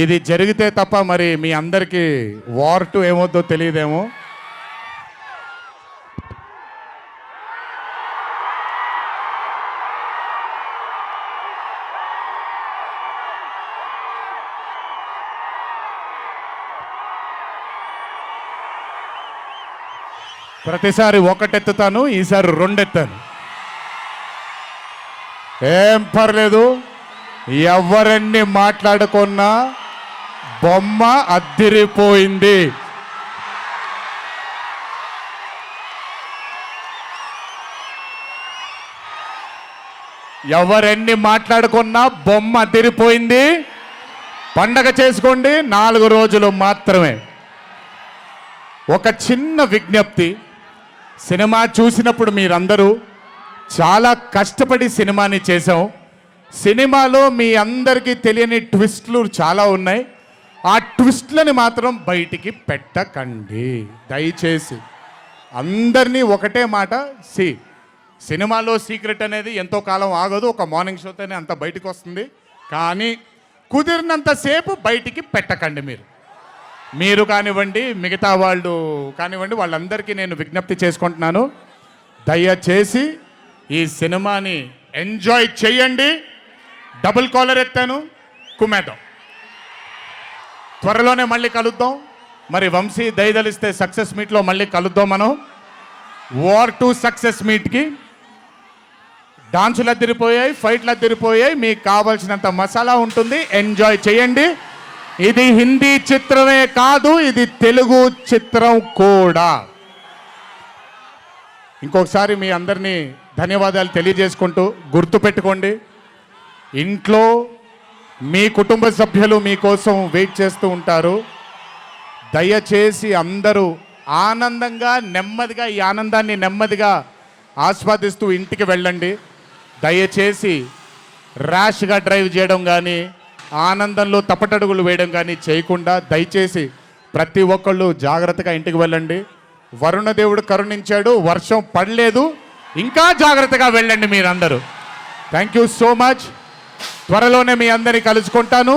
ఇది జరిగితే తప్ప మరి మీ అందరికీ వార్ 2 ఏమవుద్దో తెలియదేమో. ప్రతిసారి ఒకటెత్తుతాను, ఈసారి రెండెత్తాను. ఏం పర్లేదు, ఎవరన్ని మాట్లాడుకున్నా బొమ్మ అద్దిరిపోయింది. ఎవరెన్ని మాట్లాడుకున్నా బొమ్మ అద్దిరిపోయింది. పండగ చేసుకోండి, 4 రోజులు మాత్రమే. ఒక చిన్న విజ్ఞప్తి, సినిమా చూసినప్పుడు మీరందరూ చాలా కష్టపడి సినిమాని చేసాం. సినిమాలో మీ అందరికీ తెలియని ట్విస్ట్లు చాలా ఉన్నాయి. ఆ ట్విస్ట్లని మాత్రం బయటికి పెట్టకండి దయచేసి. అందరినీ ఒకటే మాట, సినిమాలో సీక్రెట్ అనేది ఎంతో కాలం ఆగదు, ఒక మార్నింగ్ షోతోనే అంత బయటికి వస్తుంది. కానీ కుదిరినంతసేపు బయటికి పెట్టకండి. మీరు కానివ్వండి, మిగతా వాళ్ళు కానివ్వండి, వాళ్ళందరికీ నేను విజ్ఞప్తి చేసుకుంటున్నాను, దయచేసి ఈ సినిమాని ఎంజాయ్ చేయండి. డబుల్ కాలర్ ఎత్తాను, కుమ్మేద్దాం. త్వరలోనే మళ్ళీ కలుద్దాం. మరి వంశీ దయదలిస్తే సక్సెస్ మీట్లో మళ్ళీ కలుద్దాం. మనం వార్ 2 సక్సెస్ మీట్కి డాన్సులు అద్దరిపోయాయి, ఫైట్లు అద్దరిపోయాయి. మీకు కావాల్సినంత మసాలా ఉంటుంది, ఎంజాయ్ చేయండి. ఇది హిందీ చిత్రమే కాదు, ఇది తెలుగు చిత్రం కూడా. ఇంకొకసారి మీ అందరినీ ధన్యవాదాలు తెలియజేసుకుంటూ, గుర్తుపెట్టుకోండి, ఇంట్లో మీ కుటుంబ సభ్యులు మీకోసం వెయిట్ చేస్తూ ఉంటారు. దయచేసి అందరూ ఆనందంగా నెమ్మదిగా ఈ ఆనందాన్ని నెమ్మదిగా ఆస్వాదిస్తూ ఇంటికి వెళ్ళండి. దయచేసి ర్యాష్గా డ్రైవ్ చేయడం కానీ, ఆనందంలో తప్పటడుగులు వేయడం కానీ చేయకుండా దయచేసి ప్రతి ఒక్కళ్ళు జాగ్రత్తగా ఇంటికి వెళ్ళండి. వరుణదేవుడు కరుణించాడు, వర్షం పడలేదు, ఇంకా జాగ్రత్తగా వెళ్ళండి మీరందరూ. Thank you so much. త్వరలోనే మీ అందరినీ కలుసుకుంటాను.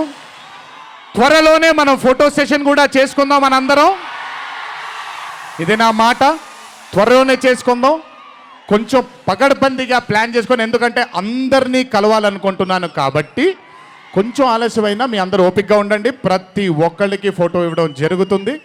త్వరలోనే మనం ఫోటో సెషన్ కూడా చేసుకుందాం మనందరం. ఇది నా మాట, త్వరలోనే చేసుకుందాం. కొంచెం పగడ్బందీగా ప్లాన్ చేసుకొని, ఎందుకంటే అందరినీ కలవాలనుకుంటున్నాను కాబట్టి కొంచెం ఆలస్యమైనా మీ అందరూ ఓపికగా ఉండండి. ప్రతి ఒక్కళ్ళకి ఫోటో ఇవ్వడం జరుగుతుంది.